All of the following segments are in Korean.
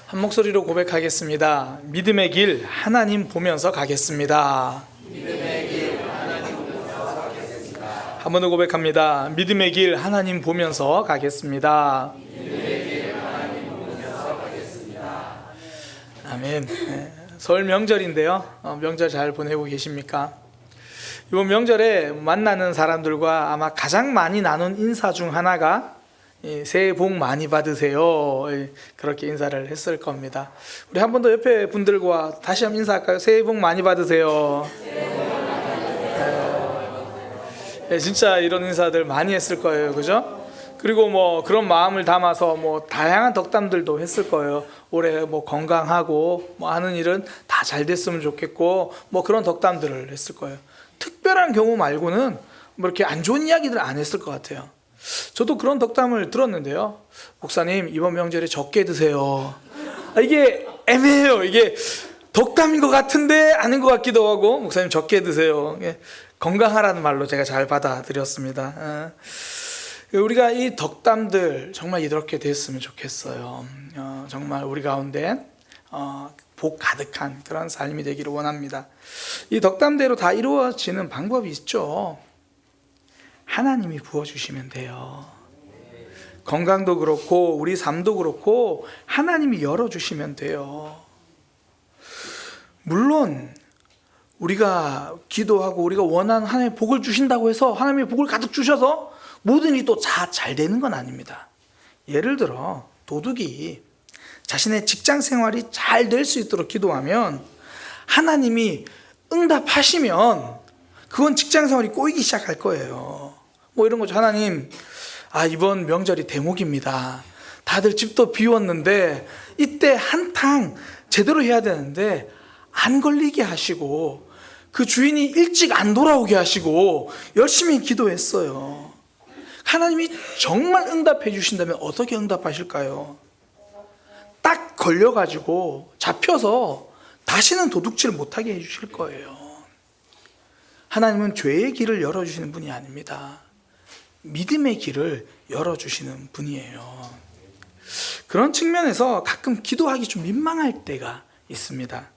한 목소리로 고백하겠습니다. 믿음의 길 하나님 보면서 가겠습니다. 믿음의 길 하나님 보면서 가겠습니다. 한 번 더 고백합니다. 믿음의 길 하나님 보면서 가겠습니다. 믿음의 길 하나님 보면서 가겠습니다. 아멘. 설 명절인데요. 명절 잘 보내고 계십니까? 이번 명절에 만나는 사람들과 아마 가장 많이 나눈 인사 중 하나가 새해 복 많이 받으세요. 그렇게 인사를 했을 겁니다. 우리 한 번 더 옆에 분들과 다시 한번 인사할까요? 새해 복 많이 받으세요. 진짜 이런 인사들 많이 했을 거예요. 그죠? 그리고 뭐 그런 마음을 담아서 뭐 다양한 덕담들도 했을 거예요. 올해 뭐 건강하고 뭐 하는 일은 다 잘 됐으면 좋겠고 뭐 그런 덕담들을 했을 거예요. 특별한 경우 말고는 뭐 이렇게 안 좋은 이야기들 안 했을 것 같아요. 저도 그런 덕담을 들었는데요. 목사님 이번 명절에 적게 드세요. 이게 애매해요. 이게 덕담인 것 같은데 아닌 것 같기도 하고 목사님 적게 드세요. 건강하라는 말로 제가 잘 받아들였습니다. 우리가 이 덕담들 정말 이렇게 됐으면 좋겠어요. 정말 우리 가운데 복 가득한 그런 삶이 되기를 원합니다. 이 덕담대로 다 이루어지는 방법이 있죠. 하나님이 부어주시면 돼요. 건강도 그렇고 우리 삶도 그렇고 하나님이 열어주시면 돼요. 물론 우리가 기도하고 우리가 원하는 하나님의 복을 주신다고 해서 하나님의 복을 가득 주셔서 모든 일이 또 다 잘 되는 건 아닙니다. 예를 들어 도둑이 자신의 직장 생활이 잘 될 수 있도록 기도하면 하나님이 응답하시면 그건 직장 생활이 꼬이기 시작할 거예요. 뭐 이런 거죠. 하나님, 이번 명절이 대목입니다. 다들 집도 비웠는데 이때 한탕 제대로 해야 되는데 안 걸리게 하시고 그 주인이 일찍 안 돌아오게 하시고 열심히 기도했어요. 하나님이 정말 응답해 주신다면 어떻게 응답하실까요? 딱 걸려가지고 잡혀서 다시는 도둑질 못하게 해주실 거예요. 하나님은 죄의 길을 열어주시는 분이 아닙니다. 믿음의 길을 열어주시는 분이에요. 그런 측면에서 가끔 기도하기 좀 민망할 때가 있습니다.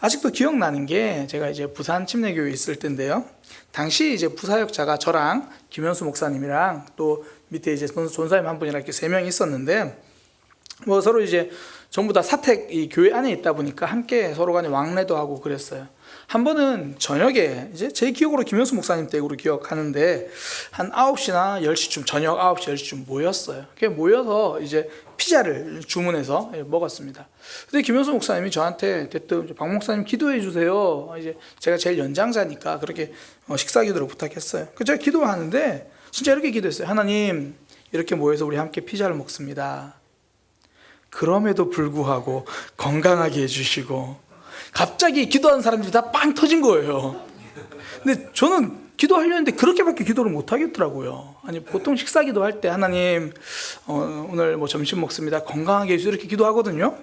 아직도 기억나는 게 제가 이제 부산 침례교회에 있을 때인데요. 당시 이제 부사역자가 저랑 김현수 목사님이랑 또 밑에 이제 전사님 한 분이랑 이렇게 3명이 있었는데 뭐 서로 이제 전부 다 사택 이 교회 안에 있다 보니까 함께 서로 간에 왕래도 하고 그랬어요. 한 번은 저녁에 이제 제 기억으로 김현수 목사님 댁으로 기억하는데 한 9시나 10시쯤 저녁 9시 10시쯤 모였어요. 모여서 이제 피자를 주문해서 먹었습니다. 근데 김현수 목사님이 저한테 대뜸 박 목사님 기도해 주세요. 이제 제가 제일 연장자니까 그렇게 식사 기도를 부탁했어요. 그래서 제가 기도하는데 진짜 이렇게 기도했어요. 하나님 이렇게 모여서 우리 함께 피자를 먹습니다. 그럼에도 불구하고 건강하게 해주시고 갑자기 기도하는 사람들이 다 빵 터진 거예요. 근데 저는 기도하려 했는데 그렇게밖에 기도를 못 하겠더라고요. 아니 보통 식사 기도할 때 하나님 오늘 뭐 점심 먹습니다. 건강하게 해주세요 이렇게 기도하거든요.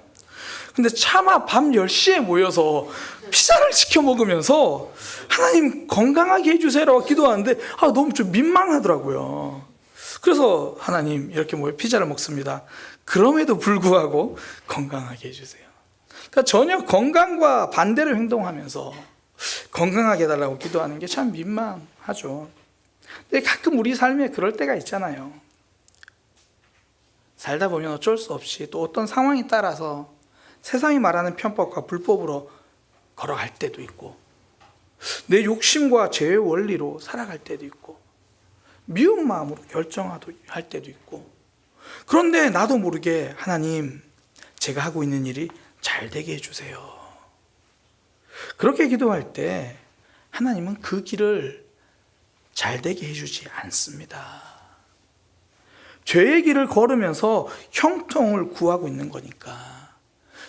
근데 차마 밤 10시에 모여서 피자를 시켜 먹으면서 하나님 건강하게 해주세요라고 기도하는데 너무 좀 민망하더라고요. 그래서 하나님 이렇게 모여 피자를 먹습니다. 그럼에도 불구하고 건강하게 해주세요. 그러니까 전혀 건강과 반대로 행동하면서 건강하게 해달라고 기도하는 게 참 민망하죠. 근데 가끔 우리 삶에 그럴 때가 있잖아요. 살다 보면 어쩔 수 없이 또 어떤 상황에 따라서 세상이 말하는 편법과 불법으로 걸어갈 때도 있고 내 욕심과 죄의 원리로 살아갈 때도 있고 미운 마음으로 결정할 때도 있고 그런데 나도 모르게 하나님 제가 하고 있는 일이 잘 되게 해주세요. 그렇게 기도할 때 하나님은 그 길을 잘 되게 해주지 않습니다. 죄의 길을 걸으면서 형통을 구하고 있는 거니까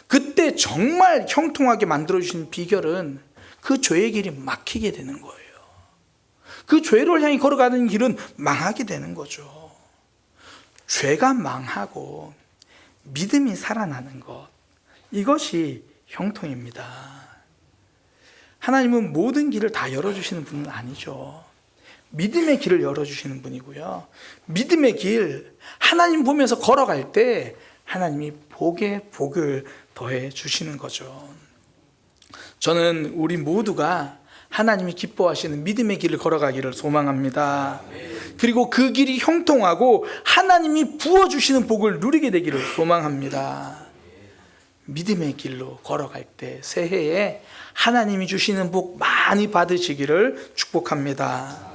그때 정말 형통하게 만들어주신 비결은 그 죄의 길이 막히게 되는 거예요. 그 죄를 향해 걸어가는 길은 망하게 되는 거죠. 죄가 망하고 믿음이 살아나는 것, 이것이 형통입니다. 하나님은 모든 길을 다 열어주시는 분은 아니죠. 믿음의 길을 열어주시는 분이고요. 믿음의 길, 하나님 보면서 걸어갈 때 하나님이 복에 복을 더해 주시는 거죠. 저는 우리 모두가 하나님이 기뻐하시는 믿음의 길을 걸어가기를 소망합니다. 그리고 그 길이 형통하고 하나님이 부어주시는 복을 누리게 되기를 소망합니다. 믿음의 길로 걸어갈 때 새해에 하나님이 주시는 복 많이 받으시기를 축복합니다.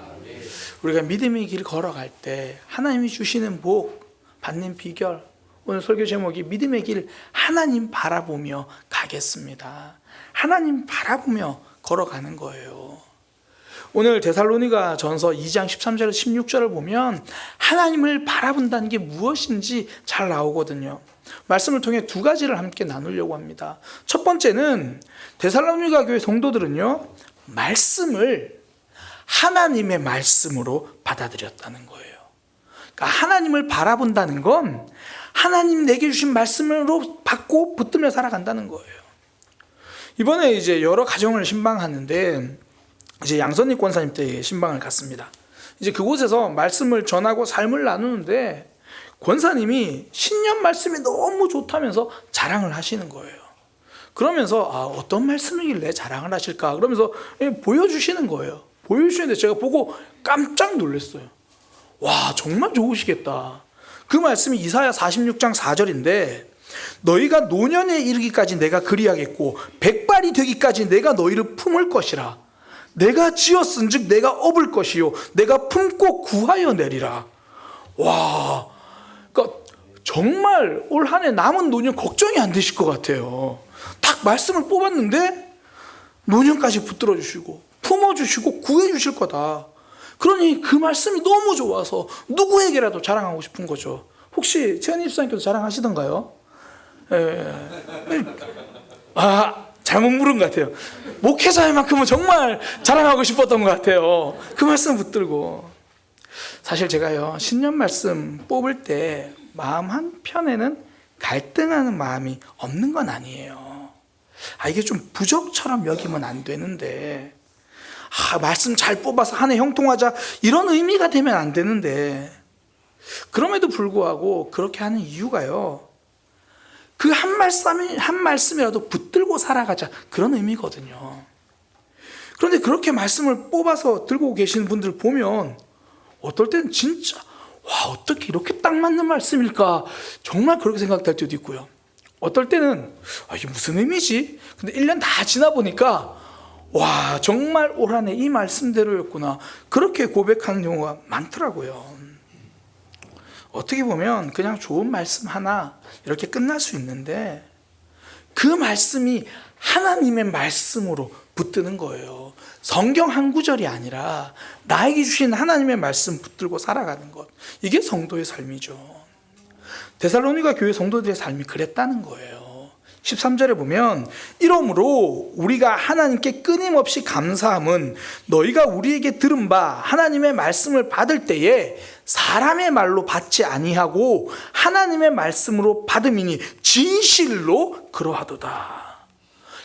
우리가 믿음의 길을 걸어갈 때 하나님이 주시는 복 받는 비결, 오늘 설교 제목이 믿음의 길 하나님 바라보며 가겠습니다. 하나님 바라보며 걸어가는 거예요. 오늘 데살로니가 전서 2장 13절 16절을 보면 하나님을 바라본다는 게 무엇인지 잘 나오거든요. 말씀을 통해 두 가지를 함께 나누려고 합니다. 첫 번째는 데살로니가 교회 성도들은요, 말씀을 하나님의 말씀으로 받아들였다는 거예요. 그러니까 하나님을 바라본다는 건 하나님 내게 주신 말씀으로 받고 붙들며 살아간다는 거예요. 이번에 이제 여러 가정을 신방하는데 이제 양선익 권사님 때 신방을 갔습니다. 이제 그곳에서 말씀을 전하고 삶을 나누는데 권사님이 신년 말씀이 너무 좋다면서 자랑을 하시는 거예요. 그러면서 어떤 말씀이길래 자랑을 하실까? 그러면서 보여주시는 거예요. 보여주시는데 제가 보고 깜짝 놀랐어요. 와, 정말 좋으시겠다. 그 말씀이 이사야 46장 4절인데 너희가 노년에 이르기까지 내가 그리하겠고 백발이 되기까지 내가 너희를 품을 것이라. 내가 지었은즉 내가 업을 것이요 내가 품고 구하여 내리라. 와, 그러니까 정말 올 한 해 남은 노년 걱정이 안 되실 것 같아요. 딱 말씀을 뽑았는데 노년까지 붙들어 주시고 품어 주시고 구해 주실 거다. 그러니 그 말씀이 너무 좋아서 누구에게라도 자랑하고 싶은 거죠. 혹시 최현희 집사님께서 자랑하시던가요? 잘못 물은 것 같아요. 목회자만큼은 정말 자랑하고 싶었던 것 같아요. 그 말씀 붙들고. 사실 제가요, 신년 말씀 뽑을 때 마음 한편에는 갈등하는 마음이 없는 건 아니에요. 이게 좀 부적처럼 여기면 안 되는데, 말씀 잘 뽑아서 한 해 형통하자 이런 의미가 되면 안 되는데, 그럼에도 불구하고 그렇게 하는 이유가요, 그 한 말씀이라도 붙들고 살아가자 그런 의미거든요. 그런데 그렇게 말씀을 뽑아서 들고 계시는 분들 보면 어떨 때는 진짜 어떻게 이렇게 딱 맞는 말씀일까 정말 그렇게 생각될 때도 있고요. 어떨 때는 이게 무슨 의미지? 근데 1년 다 지나 보니까 와, 정말 올 한 해 이 말씀대로였구나 그렇게 고백하는 경우가 많더라고요. 어떻게 보면 그냥 좋은 말씀 하나 이렇게 끝날 수 있는데 그 말씀이 하나님의 말씀으로 붙드는 거예요. 성경 한 구절이 아니라 나에게 주신 하나님의 말씀 붙들고 살아가는 것, 이게 성도의 삶이죠. 데살로니가 교회 성도들의 삶이 그랬다는 거예요. 13절에 보면 이러므로 우리가 하나님께 끊임없이 감사함은 너희가 우리에게 들은 바 하나님의 말씀을 받을 때에 사람의 말로 받지 아니하고 하나님의 말씀으로 받음이니 진실로 그러하도다.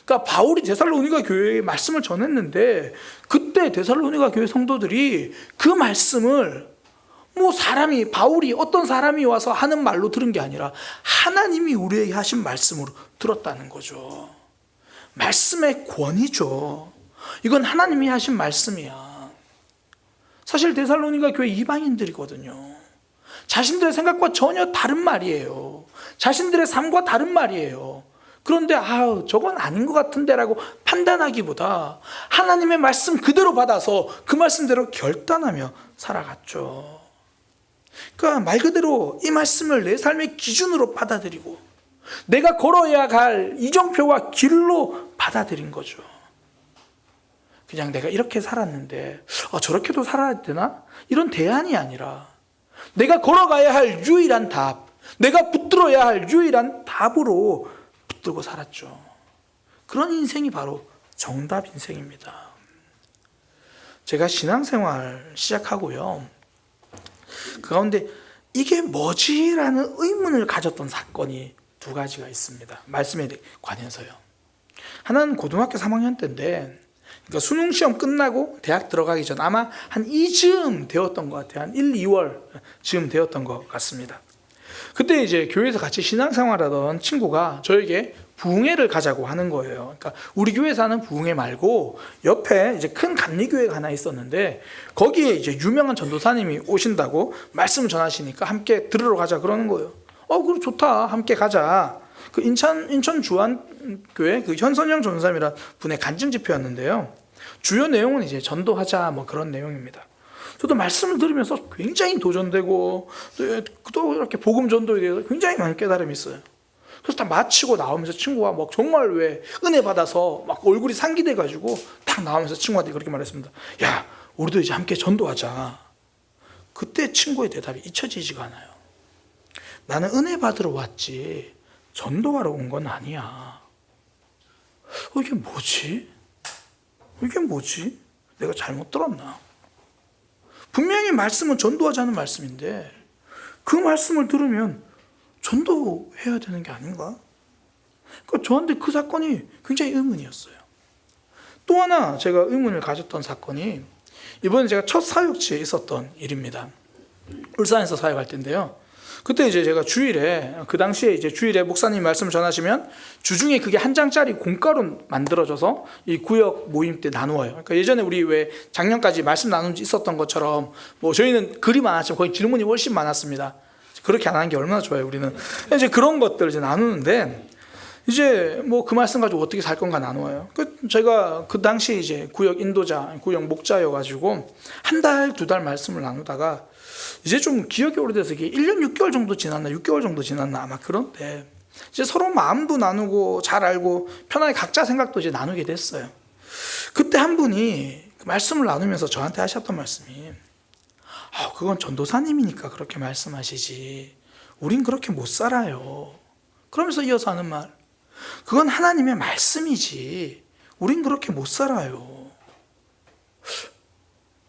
그러니까 바울이 데살로니가 교회에 말씀을 전했는데 그때 데살로니가 교회 성도들이 그 말씀을 바울이 어떤 사람이 와서 하는 말로 들은 게 아니라 하나님이 우리에게 하신 말씀으로 들었다는 거죠. 말씀의 권위죠. 이건 하나님이 하신 말씀이야. 사실 데살로니가 교회 이방인들이거든요. 자신들의 생각과 전혀 다른 말이에요. 자신들의 삶과 다른 말이에요. 그런데 저건 아닌 것 같은데 라고 판단하기보다 하나님의 말씀 그대로 받아서 그 말씀대로 결단하며 살아갔죠. 그러니까 말 그대로 이 말씀을 내 삶의 기준으로 받아들이고 내가 걸어야 할 이정표와 길로 받아들인 거죠. 그냥 내가 이렇게 살았는데 저렇게도 살아야 되나? 이런 대안이 아니라 내가 걸어가야 할 유일한 답, 내가 붙들어야 할 유일한 답으로 붙들고 살았죠. 그런 인생이 바로 정답 인생입니다. 제가 신앙생활 시작하고요, 그 가운데 이게 뭐지라는 의문을 가졌던 사건이 두 가지가 있습니다. 말씀에 관해서요. 하나는 고등학교 3학년 때인데, 그러니까 수능 시험 끝나고 대학 들어가기 전 아마 한 이즈음 되었던 것 같아요. 한 1, 2월 즈음 되었던 것 같습니다. 그때 이제 교회에서 같이 신앙생활하던 친구가 저에게 부흥회를 가자고 하는 거예요. 그러니까 우리 교회에서 하는 부흥회 말고 옆에 이제 큰 감리교회가 하나 있었는데 거기에 이제 유명한 전도사님이 오신다고 말씀을 전하시니까 함께 들으러 가자 그러는 거예요. 그래 좋다. 함께 가자. 그 인천 주안교회 그 현선영 전도사님이라는 분의 간증 집회였는데요. 주요 내용은 이제 전도하자 뭐 그런 내용입니다. 저도 말씀을 들으면서 굉장히 도전되고 또 이렇게 복음 전도에 대해서 굉장히 많은 깨달음이 있어요. 그래서 다 마치고 나오면서 친구가 막 정말 왜 은혜 받아서 막 얼굴이 상기돼 가지고 딱 나오면서 친구한테 그렇게 말했습니다. 야, 우리도 이제 함께 전도하자. 그때 친구의 대답이 잊혀지지가 않아요. 나는 은혜 받으러 왔지 전도하러 온 건 아니야. 이게 뭐지? 이게 뭐지? 내가 잘못 들었나? 분명히 말씀은 전도하자는 말씀인데 그 말씀을 들으면 전도해야 되는 게 아닌가? 그러니까 저한테 그 사건이 굉장히 의문이었어요. 또 하나 제가 의문을 가졌던 사건이 이번에 제가 첫 사역지에 있었던 일입니다. 울산에서 사역할 때인데요. 그때 이제 제가 주일에 그 당시에 이제 주일에 목사님 말씀을 전하시면 주중에 그게 한 장짜리 공가로 만들어져서 이 구역 모임 때 나누어요. 그러니까 예전에 우리 왜 작년까지 말씀 나눈 지 있었던 것처럼 뭐 저희는 글이 많았지만 거의 질문이 훨씬 많았습니다. 그렇게 안 하는 게 얼마나 좋아요. 우리는 이제 그런 것들을 이제 나누는데 이제 뭐 그 말씀 가지고 어떻게 살 건가 나누어요. 제가 그 당시 이제 구역 인도자, 구역 목자여가지고 한 달, 두 달 말씀을 나누다가 이제 좀 기억이 오래돼서 이게 1년 6개월 정도 지났나 6개월 정도 지났나 아마 그런데 이제 서로 마음도 나누고 잘 알고 편하게 각자 생각도 이제 나누게 됐어요. 그때 한 분이 말씀을 나누면서 저한테 하셨던 말씀이 그건 전도사님이니까 그렇게 말씀하시지 우린 그렇게 못 살아요. 그러면서 이어서 하는 말 그건 하나님의 말씀이지 우린 그렇게 못 살아요.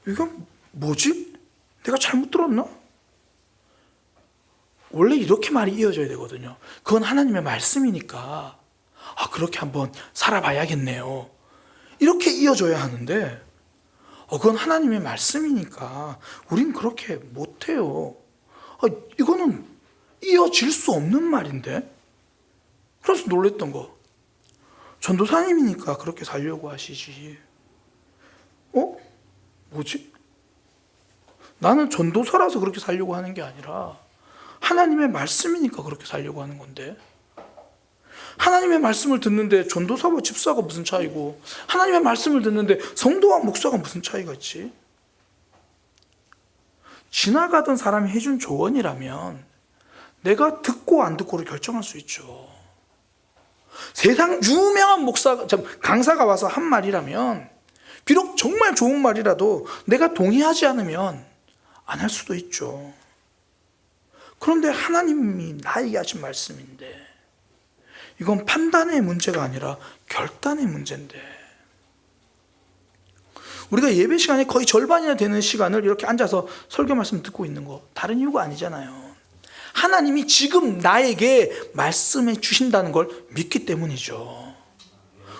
이건 뭐지? 내가 잘못 들었나? 원래 이렇게 말이 이어져야 되거든요. 그건 하나님의 말씀이니까 그렇게 한번 살아봐야겠네요. 이렇게 이어져야 하는데 그건 하나님의 말씀이니까 우린 그렇게 못해요. 이거는 이어질 수 없는 말인데? 그래서 놀랬던 거. 전도사님이니까 그렇게 살려고 하시지. 뭐지? 나는 전도사라서 그렇게 살려고 하는 게 아니라 하나님의 말씀이니까 그렇게 살려고 하는 건데 하나님의 말씀을 듣는데 전도사와 집사가 무슨 차이고 하나님의 말씀을 듣는데 성도와 목사가 무슨 차이가 있지? 지나가던 사람이 해준 조언이라면 내가 듣고 안 듣고를 결정할 수 있죠. 세상 유명한 강사가 와서 한 말이라면 비록 정말 좋은 말이라도 내가 동의하지 않으면 안 할 수도 있죠. 그런데 하나님이 나에게 하신 말씀인데 이건 판단의 문제가 아니라 결단의 문제인데 우리가 예배 시간에 거의 절반이나 되는 시간을 이렇게 앉아서 설교 말씀 듣고 있는 거 다른 이유가 아니잖아요. 하나님이 지금 나에게 말씀해 주신다는 걸 믿기 때문이죠.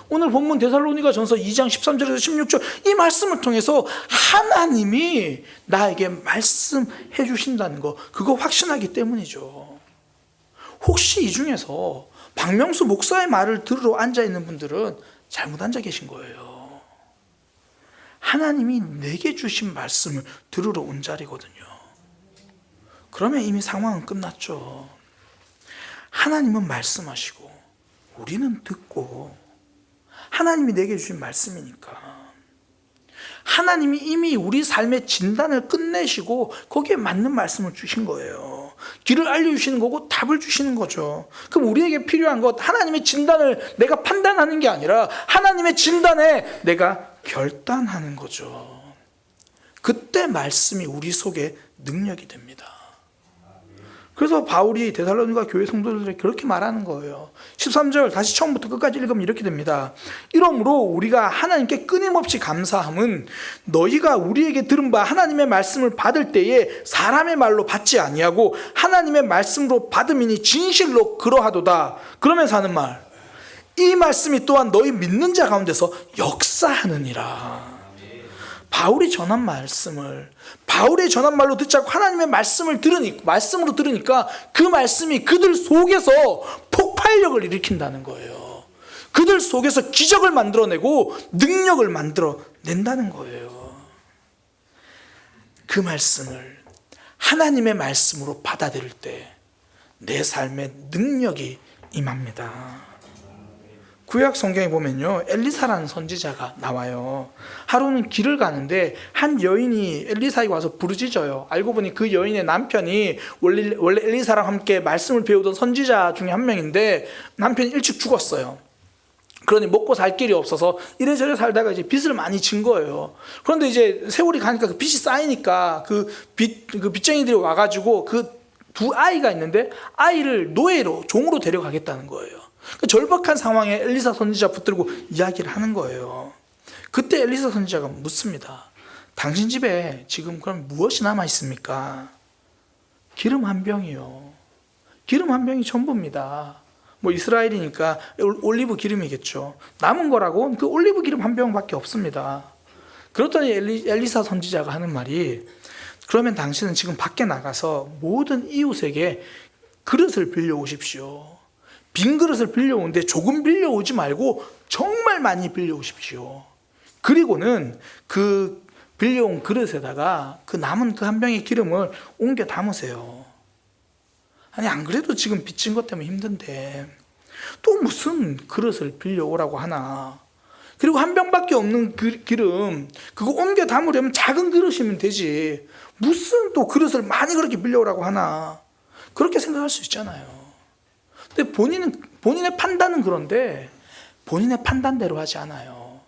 오늘 본문 데살로니가 전서 2장 13절에서 16절 이 말씀을 통해서 하나님이 나에게 말씀해 주신다는 거 그거 확신하기 때문이죠. 혹시 이 중에서 박명수 목사의 말을 들으러 앉아있는 분들은 잘못 앉아 계신 거예요. 하나님이 내게 주신 말씀을 들으러 온 자리거든요. 그러면 이미 상황은 끝났죠. 하나님은 말씀하시고 우리는 듣고 하나님이 내게 주신 말씀이니까 하나님이 이미 우리 삶의 진단을 끝내시고 거기에 맞는 말씀을 주신 거예요. 길을 알려주시는 거고 답을 주시는 거죠. 그럼 우리에게 필요한 것 하나님의 진단을 내가 판단하는 게 아니라 하나님의 진단에 내가 결단하는 거죠. 그때 말씀이 우리 속에 능력이 됩니다. 그래서 바울이 데살로니가 교회 성도들에게 그렇게 말하는 거예요. 13절 다시 처음부터 끝까지 읽으면 이렇게 됩니다. 이러므로 우리가 하나님께 끊임없이 감사함은 너희가 우리에게 들은 바 하나님의 말씀을 받을 때에 사람의 말로 받지 아니하고 하나님의 말씀으로 받음이니 진실로 그러하도다. 그러면서 하는 말, 이 말씀이 또한 너희 믿는 자 가운데서 역사하느니라. 바울이 전한 말씀을 바울의 전한 말로 듣지 않고 하나님의 말씀으로 들으니까 그 말씀이 그들 속에서 폭발력을 일으킨다는 거예요. 그들 속에서 기적을 만들어내고 능력을 만들어낸다는 거예요. 그 말씀을 하나님의 말씀으로 받아들일 때 내 삶에 능력이 임합니다. 구약 성경에 보면요, 엘리사라는 선지자가 나와요. 하루는 길을 가는데 한 여인이 엘리사에게 와서 부르짖어요. 알고 보니 그 여인의 남편이 원래 엘리사랑 함께 말씀을 배우던 선지자 중에 한 명인데 남편이 일찍 죽었어요. 그러니 먹고 살 길이 없어서 이래저래 살다가 이제 빚을 많이 진 거예요. 그런데 이제 세월이 가니까 그 빚이 쌓이니까 그 빚쟁이들이 와가지고 그 두 아이가 있는데 아이를 노예로 종으로 데려가겠다는 거예요. 그 절박한 상황에 엘리사 선지자 붙들고 이야기를 하는 거예요. 그때 엘리사 선지자가 묻습니다. 당신 집에 지금 그럼 무엇이 남아 있습니까? 기름 한 병이요. 기름 한 병이 전부입니다. 뭐 이스라엘이니까 올리브 기름이겠죠. 남은 거라고 그 올리브 기름 한 병밖에 없습니다. 그렇더니 엘리사 선지자가 하는 말이, 그러면 당신은 지금 밖에 나가서 모든 이웃에게 그릇을 빌려오십시오. 빈 그릇을 빌려오는데 조금 빌려오지 말고 정말 많이 빌려오십시오. 그리고는 그 빌려온 그릇에다가 그 남은 그 한 병의 기름을 옮겨 담으세요. 아니 안 그래도 지금 빚진 것 때문에 힘든데 또 무슨 그릇을 빌려오라고 하나. 그리고 한 병밖에 없는 기름 그거 옮겨 담으려면 작은 그릇이면 되지 무슨 또 그릇을 많이 그렇게 빌려오라고 하나. 그렇게 생각할 수 있잖아요. 근데 본인의 판단은 그런데 본인의 판단대로 하지 않아요.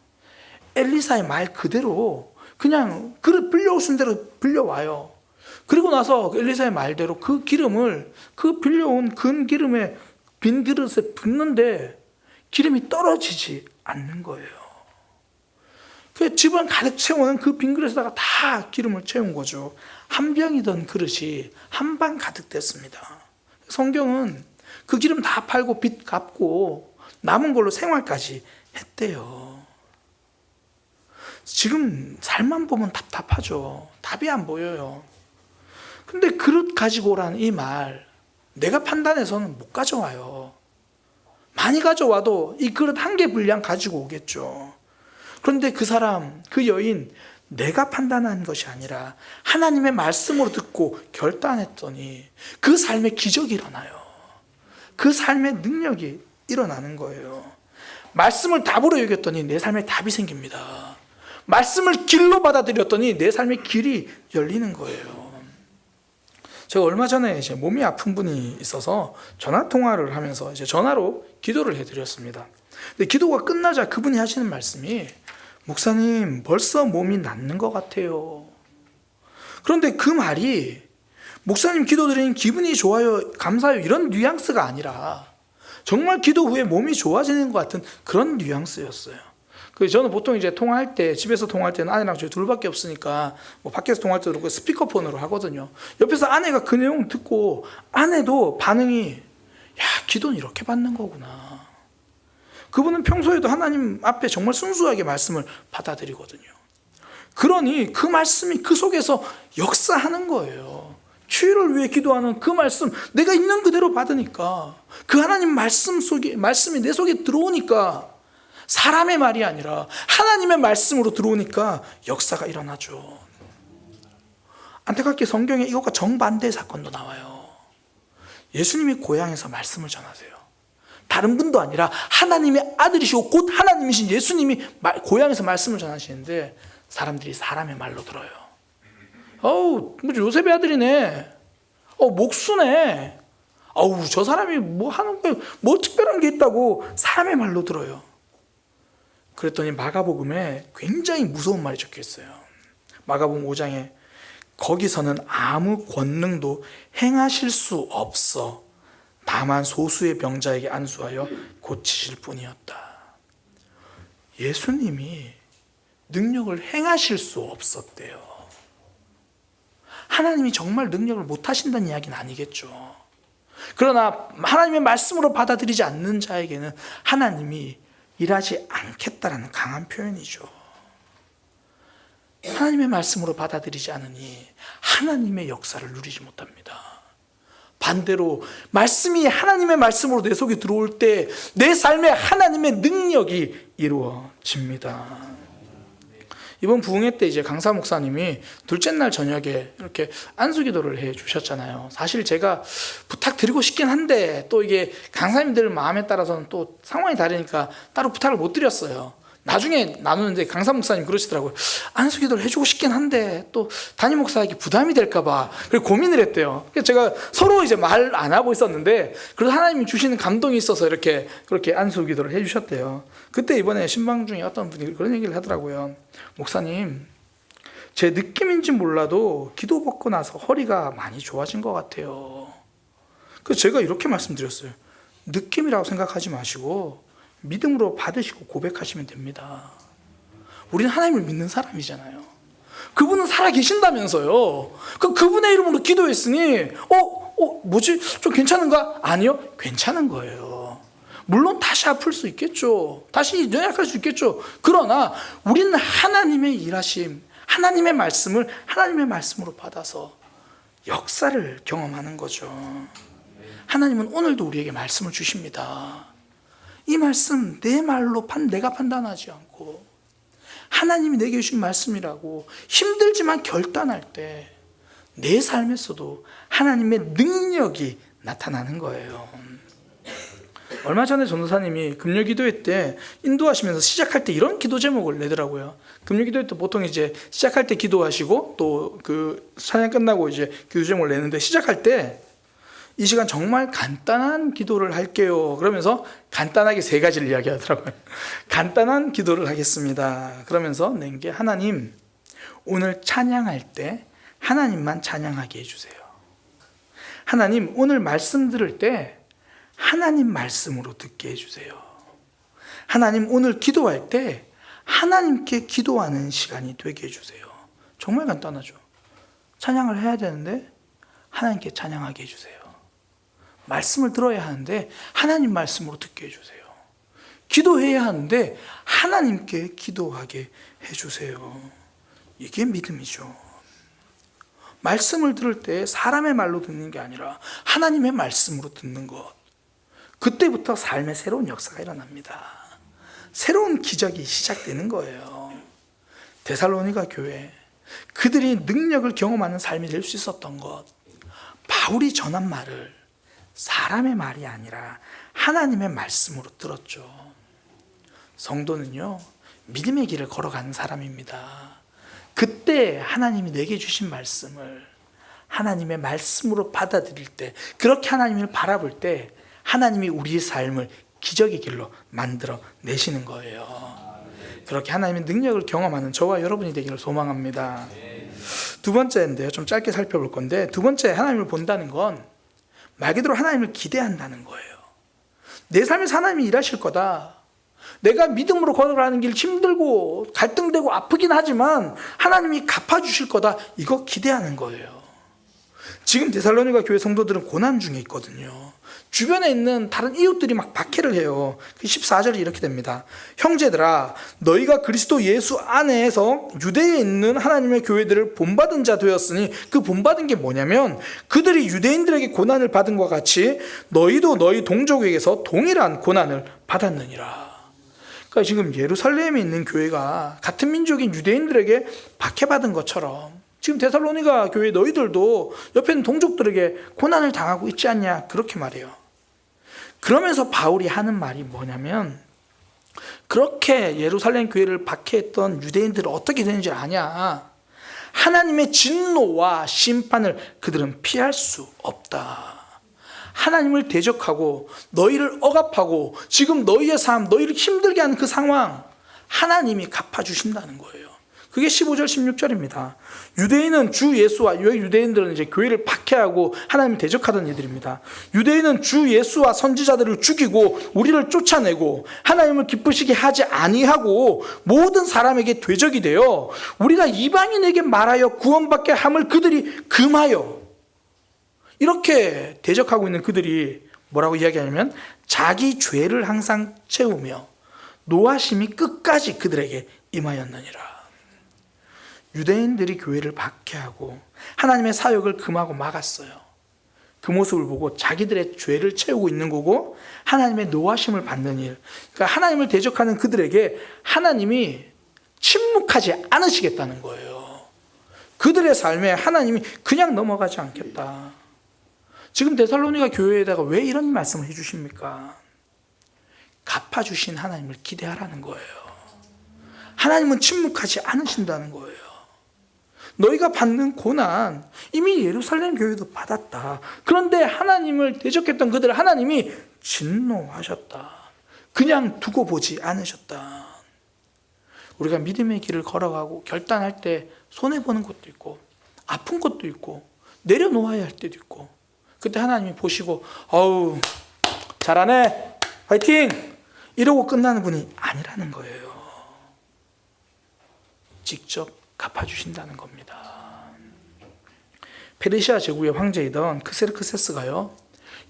엘리사의 말 그대로 그냥 그릇 빌려오신 대로 빌려와요. 그리고 나서 엘리사의 말대로 그 기름을 그 빌려온 근 기름에 빈 그릇에 붓는데 기름이 떨어지지 않는 거예요. 그 집안 가득 채우는 그 빈 그릇에다가 다 기름을 채운 거죠. 한 병이던 그릇이 한 방 가득 됐습니다. 성경은 그 기름 다 팔고 빚 갚고 남은 걸로 생활까지 했대요. 지금 삶만 보면 답답하죠. 답이 안 보여요. 근데 그릇 가지고 오라는 이 말, 내가 판단해서는 못 가져와요. 많이 가져와도 이 그릇 한 개 분량 가지고 오겠죠. 그런데 그 사람, 그 여인, 내가 판단한 것이 아니라 하나님의 말씀으로 듣고 결단했더니 그 삶에 기적이 일어나요. 그 삶의 능력이 일어나는 거예요. 말씀을 답으로 여겼더니 내 삶에 답이 생깁니다. 말씀을 길로 받아들였더니 내 삶의 길이 열리는 거예요. 제가 얼마 전에 이제 몸이 아픈 분이 있어서 전화 통화를 하면서 이제 전화로 기도를 해드렸습니다. 근데 기도가 끝나자 그분이 하시는 말씀이, 목사님 벌써 몸이 낫는 것 같아요. 그런데 그 말이 목사님 기도드리니 기분이 좋아요, 감사해요 이런 뉘앙스가 아니라 정말 기도 후에 몸이 좋아지는 것 같은 그런 뉘앙스였어요. 그래서 저는 보통 이제 통화할 때, 집에서 통화할 때는 아내랑 저희 둘밖에 없으니까 뭐 밖에서 통화할 때도 그렇고 스피커폰으로 하거든요. 옆에서 아내가 그 내용 듣고 아내도 반응이, 야, 기도는 이렇게 받는 거구나. 그분은 평소에도 하나님 앞에 정말 순수하게 말씀을 받아들이거든요. 그러니 그 말씀이 그 속에서 역사하는 거예요. 치유를 위해 기도하는 그 말씀, 내가 있는 그대로 받으니까, 그 하나님 말씀이 내 속에 들어오니까, 사람의 말이 아니라 하나님의 말씀으로 들어오니까 역사가 일어나죠. 안타깝게 성경에 이것과 정반대의 사건도 나와요. 예수님이 고향에서 말씀을 전하세요. 다른 분도 아니라 하나님의 아들이시고 곧 하나님이신 예수님이 고향에서 말씀을 전하시는데 사람들이 사람의 말로 들어요. 어우, 요셉의 아들이네. 목수네. 어우, 저 사람이 뭐 하는 거예요? 뭐 특별한 게 있다고 사람의 말로 들어요. 그랬더니 마가복음에 굉장히 무서운 말이 적혀 있어요. 마가복음 5장에 거기서는 아무 권능도 행하실 수 없어 다만 소수의 병자에게 안수하여 고치실 뿐이었다. 예수님이 능력을 행하실 수 없었대요. 하나님이 정말 능력을 못 하신다는 이야기는 아니겠죠. 그러나 하나님의 말씀으로 받아들이지 않는 자에게는 하나님이 일하지 않겠다라는 강한 표현이죠. 하나님의 말씀으로 받아들이지 않으니 하나님의 역사를 누리지 못합니다. 반대로 말씀이 하나님의 말씀으로 내 속에 들어올 때 내 삶에 하나님의 능력이 이루어집니다. 이번 부흥회 때 이제 강사 목사님이 둘째 날 저녁에 이렇게 안수기도를 해 주셨잖아요. 사실 제가 부탁드리고 싶긴 한데 또 이게 강사님들 마음에 따라서는 또 상황이 다르니까 따로 부탁을 못 드렸어요. 나중에 나누는데 강사 목사님 그러시더라고요. 안수기도를 해주고 싶긴 한데 또 담임 목사에게 부담이 될까봐 그래서 고민을 했대요. 그래서 제가 서로 이제 말 안 하고 있었는데 그래도 하나님이 주시는 감동이 있어서 이렇게 그렇게 안수기도를 해주셨대요. 그때 이번에 신방 중에 어떤 분이 그런 얘기를 하더라고요. 목사님, 제 느낌인지 몰라도 기도 받고 나서 허리가 많이 좋아진 것 같아요. 그래서 제가 이렇게 말씀드렸어요. 느낌이라고 생각하지 마시고 믿음으로 받으시고 고백하시면 됩니다. 우리는 하나님을 믿는 사람이잖아요. 그분은 살아계신다면서요. 그분의 이름으로 기도했으니 뭐지? 좀 괜찮은가? 아니요. 괜찮은 거예요. 물론 다시 아플 수 있겠죠. 다시 연약할 수 있겠죠. 그러나 우리는 하나님의 일하심, 하나님의 말씀을 하나님의 말씀으로 받아서 역사를 경험하는 거죠. 하나님은 오늘도 우리에게 말씀을 주십니다. 이 말씀 내 말로 내가 판단하지 않고 하나님이 내게 주신 말씀이라고 힘들지만 결단할 때 내 삶에서도 하나님의 능력이 나타나는 거예요. 얼마 전에 전도사님이 금요기도회 때 인도하시면서 시작할 때 이런 기도 제목을 내더라고요. 금요기도회 때 보통 이제 시작할 때 기도하시고 또 그 찬양 끝나고 이제 기도 제목을 내는데 시작할 때 이 시간 정말 간단한 기도를 할게요. 그러면서 간단하게 3가지를 이야기하더라고요. 간단한 기도를 하겠습니다. 그러면서 낸 게 하나님, 오늘 찬양할 때 하나님만 찬양하게 해주세요. 하나님, 오늘 말씀 들을 때 하나님 말씀으로 듣게 해주세요. 하나님, 오늘 기도할 때 하나님께 기도하는 시간이 되게 해주세요. 정말 간단하죠. 찬양을 해야 되는데 하나님께 찬양하게 해주세요. 말씀을 들어야 하는데 하나님 말씀으로 듣게 해주세요. 기도해야 하는데 하나님께 기도하게 해주세요. 이게 믿음이죠. 말씀을 들을 때 사람의 말로 듣는 게 아니라 하나님의 말씀으로 듣는 것. 그때부터 삶의 새로운 역사가 일어납니다. 새로운 기적이 시작되는 거예요. 데살로니가 교회, 그들이 능력을 경험하는 삶이 될 수 있었던 것, 바울이 전한 말을 사람의 말이 아니라 하나님의 말씀으로 들었죠. 성도는요, 믿음의 길을 걸어가는 사람입니다. 그때 하나님이 내게 주신 말씀을 하나님의 말씀으로 받아들일 때, 그렇게 하나님을 바라볼 때 하나님이 우리의 삶을 기적의 길로 만들어 내시는 거예요. 그렇게 하나님의 능력을 경험하는 저와 여러분이 되기를 소망합니다. 두 번째인데요, 좀 짧게 살펴볼 건데, 두 번째 하나님을 본다는 건 말 그대로 하나님을 기대한다는 거예요. 내 삶에서 하나님이 일하실 거다. 내가 믿음으로 걸어가는 길 힘들고 갈등되고 아프긴 하지만 하나님이 갚아주실 거다. 이거 기대하는 거예요. 지금 데살로니가 교회 성도들은 고난 중에 있거든요. 주변에 있는 다른 이웃들이 막 박해를 해요. 14절이 이렇게 됩니다. 형제들아, 너희가 그리스도 예수 안에서 유대에 있는 하나님의 교회들을 본받은 자 되었으니, 그 본받은 게 뭐냐면 그들이 유대인들에게 고난을 받은 것 같이 너희도 너희 동족에게서 동일한 고난을 받았느니라. 그러니까 지금 예루살렘에 있는 교회가 같은 민족인 유대인들에게 박해받은 것처럼 지금 데살로니가 교회 너희들도 옆에 있는 동족들에게 고난을 당하고 있지 않냐, 그렇게 말해요. 그러면서 바울이 하는 말이 뭐냐면, 그렇게 예루살렘 교회를 박해했던 유대인들은 어떻게 되는지 아냐, 하나님의 진노와 심판을 그들은 피할 수 없다. 하나님을 대적하고 너희를 억압하고 지금 너희의 삶, 너희를 힘들게 하는 그 상황 하나님이 갚아주신다는 거예요. 그게 15절 16절입니다. 유대인은 주 예수와, 유대인들은 이제 교회를 박해하고 하나님을 대적하던 이들입니다. 유대인은 주 예수와 선지자들을 죽이고 우리를 쫓아내고 하나님을 기쁘시게 하지 아니하고 모든 사람에게 대적이 되어 우리가 이방인에게 말하여 구원받게 함을 그들이 금하여, 이렇게 대적하고 있는 그들이 뭐라고 이야기하냐면 자기 죄를 항상 채우며 노하심이 끝까지 그들에게 임하였느니라. 유대인들이 교회를 박해하고 하나님의 사역을 금하고 막았어요. 그 모습을 보고 자기들의 죄를 채우고 있는 거고 하나님의 노하심을 받는 일, 그러니까 하나님을 대적하는 그들에게 하나님이 침묵하지 않으시겠다는 거예요. 그들의 삶에 하나님이 그냥 넘어가지 않겠다. 지금 데살로니가 교회에다가 왜 이런 말씀을 해주십니까? 갚아주신 하나님을 기대하라는 거예요. 하나님은 침묵하지 않으신다는 거예요. 너희가 받는 고난 이미 예루살렘 교회도 받았다. 그런데 하나님을 대적했던 그들을 하나님이 진노하셨다. 그냥 두고 보지 않으셨다. 우리가 믿음의 길을 걸어가고 결단할 때 손해보는 것도 있고 아픈 것도 있고 내려놓아야 할 때도 있고 그때 하나님이 보시고 어우 잘하네 화이팅 이러고 끝나는 분이 아니라는 거예요. 직접 갚아주신다는 겁니다. 페르시아 제국의 황제이던 크세르크세스가요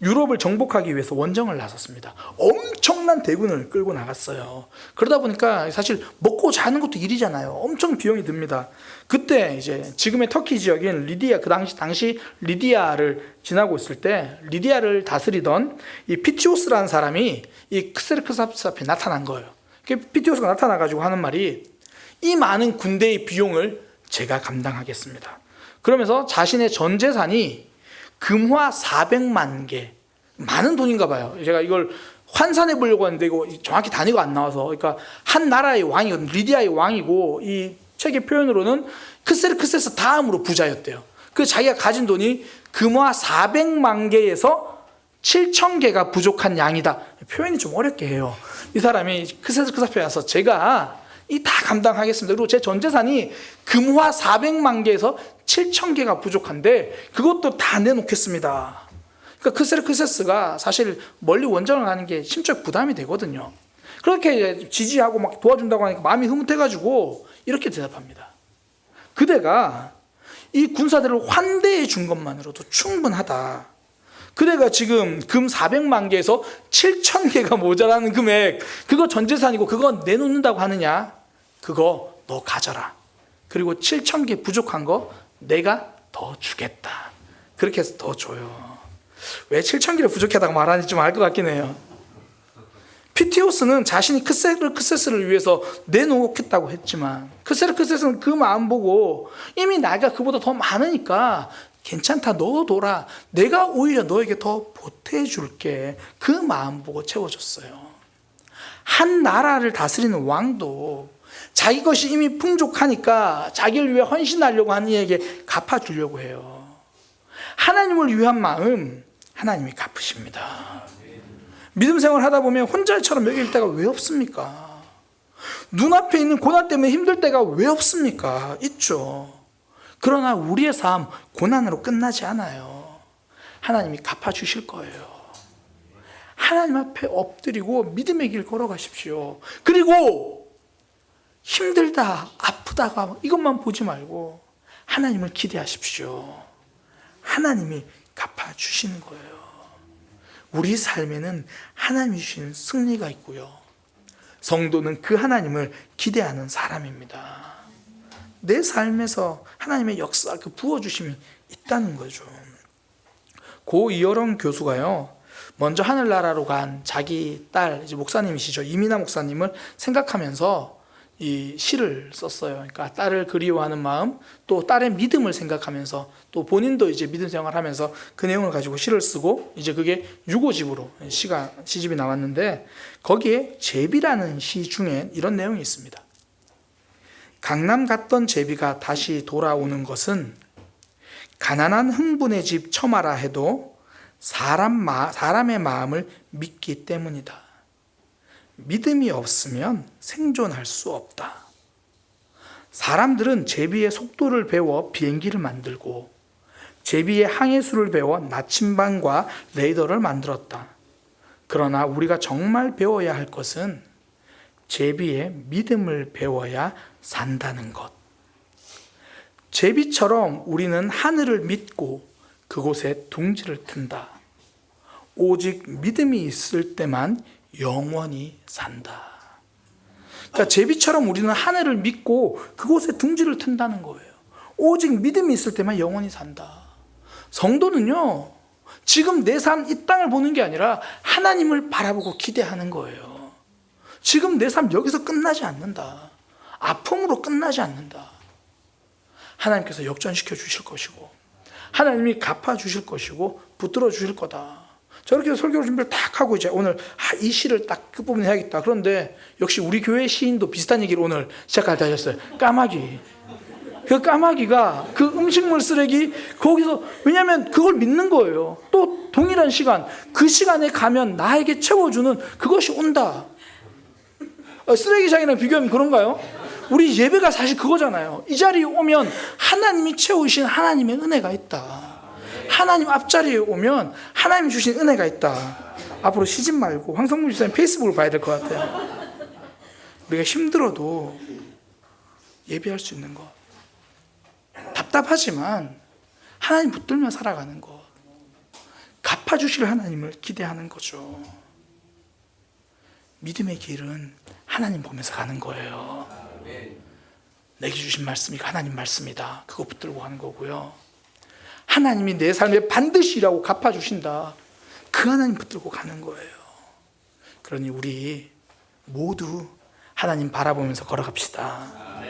유럽을 정복하기 위해서 원정을 나섰습니다. 엄청난 대군을 끌고 나갔어요. 그러다 보니까 사실 먹고 자는 것도 일이잖아요. 엄청 비용이 듭니다. 그때 이제 지금의 터키 지역인 리디아, 그 당시 리디아를 지나고 있을 때 리디아를 다스리던 이 피티오스라는 사람이 이 크세르크세스 앞에 나타난 거예요. 피티오스가 나타나가지고 하는 말이 이 많은 군대의 비용을 제가 감당하겠습니다. 그러면서 자신의 전 재산이 금화 400만 개, 많은 돈인가 봐요. 제가 이걸 환산해 보려고 하는데 이거 정확히 단위가 안 나와서, 그러니까 한 나라의 왕이거든요. 리디아의 왕이고 이 책의 표현으로는 크세르크세스 다음으로 부자였대요. 그 자기가 가진 돈이 금화 400만 개에서 7천 개가 부족한 양이다. 표현이 좀 어렵게 해요. 이 사람이 크세르크세스 앞에 와서 제가 이 다 감당하겠습니다. 그리고 제 전 재산이 금화 400만 개에서 7천 개가 부족한데 그것도 다 내놓겠습니다. 그러니까 크세르크세스가 사실 멀리 원정을 가는 게 심적 부담이 되거든요. 그렇게 지지하고 막 도와준다고 하니까 마음이 흐뭇해가지고 이렇게 대답합니다. 그대가 이 군사들을 환대해 준 것만으로도 충분하다. 그대가 지금 금 400만 개에서 7천 개가 모자라는 금액, 그거 전 재산이고 그거 내놓는다고 하느냐? 그거 너 가져라. 그리고 7천 개 부족한 거 내가 더 주겠다. 그렇게 해서 더 줘요. 왜 7천 개를 부족하다고 말하는지 좀 알 것 같긴 해요. 피티오스는 자신이 크세르크세스를 위해서 내놓겠다고 했지만 크세르크세스는 그 마음 보고 이미 나이가 그보다 더 많으니까 괜찮다, 넣어둬라. 내가 오히려 너에게 더 보태줄게. 그 마음 보고 채워줬어요. 한 나라를 다스리는 왕도 자기 것이 이미 풍족하니까 자기를 위해 헌신하려고 하는 이에게 갚아주려고 해요. 하나님을 위한 마음 하나님이 갚으십니다. 믿음 생활 하다 보면 혼자처럼 여길 때가 왜 없습니까? 눈앞에 있는 고난 때문에 힘들 때가 왜 없습니까? 있죠. 그러나 우리의 삶 고난으로 끝나지 않아요. 하나님이 갚아주실 거예요. 하나님 앞에 엎드리고 믿음의 길 걸어가십시오. 그리고 힘들다, 아프다가 이것만 보지 말고 하나님을 기대하십시오. 하나님이 갚아주시는 거예요. 우리 삶에는 하나님이 주시는 승리가 있고요. 성도는 그 하나님을 기대하는 사람입니다. 내 삶에서 하나님의 역사, 그 부어주심이 있다는 거죠. 고 이어령 교수가요, 먼저 하늘나라로 간 자기 딸, 이제 목사님이시죠. 이민아 목사님을 생각하면서 이 시를 썼어요. 그러니까 딸을 그리워하는 마음, 또 딸의 믿음을 생각하면서 또 본인도 이제 믿음 생활하면서 그 내용을 가지고 시를 쓰고 이제 그게 6호집으로 시집이 나왔는데 거기에 제비라는 시 중에 이런 내용이 있습니다. 강남 갔던 제비가 다시 돌아오는 것은 가난한 흥분의 집 처마라 해도 사람의 마음을 믿기 때문이다. 믿음이 없으면 생존할 수 없다. 사람들은 제비의 속도를 배워 비행기를 만들고 제비의 항해수를 배워 나침반과 레이더를 만들었다. 그러나 우리가 정말 배워야 할 것은 제비의 믿음을 배워야 산다는 것. 제비처럼 우리는 하늘을 믿고 그곳에 둥지를 튼다. 오직 믿음이 있을 때만 영원히 산다. 그러니까 제비처럼 우리는 한 해를 믿고 그곳에 둥지를 튼다는 거예요. 오직 믿음이 있을 때만 영원히 산다. 성도는요, 지금 내 삶 이 땅을 보는 게 아니라 하나님을 바라보고 기대하는 거예요. 지금 내 삶 여기서 끝나지 않는다. 아픔으로 끝나지 않는다. 하나님께서 역전시켜 주실 것이고 하나님이 갚아 주실 것이고 붙들어 주실 거다. 저렇게 설교 준비를 딱 하고 이제 오늘 이 시를 딱 끝부분에 해야겠다. 그런데 역시 우리 교회 시인도 비슷한 얘기를 오늘 시작할 때 하셨어요. 까마귀. 그 까마귀가 그 음식물 쓰레기 거기서, 왜냐하면 그걸 믿는 거예요. 또 동일한 시간, 그 시간에 가면 나에게 채워주는 그것이 온다. 쓰레기장이랑 비교하면 그런가요? 우리 예배가 사실 그거잖아요. 이 자리에 오면 하나님이 채우신 하나님의 은혜가 있다. 하나님 앞자리에 오면 하나님이 주신 은혜가 있다. 앞으로 시집 말고 황성무 집사님 페이스북을 봐야 될 것 같아요. 우리가 힘들어도 예배할 수 있는 것, 답답하지만 하나님 붙들며 살아가는 것, 갚아주실 하나님을 기대하는 거죠. 믿음의 길은 하나님 보면서 가는 거예요. 내게 주신 말씀이 하나님 말씀이다. 그거 붙들고 가는 거고요. 하나님이 내 삶에 반드시 일하고 갚아주신다. 그 하나님 붙들고 가는 거예요. 그러니 우리 모두 하나님 바라보면서 걸어갑시다.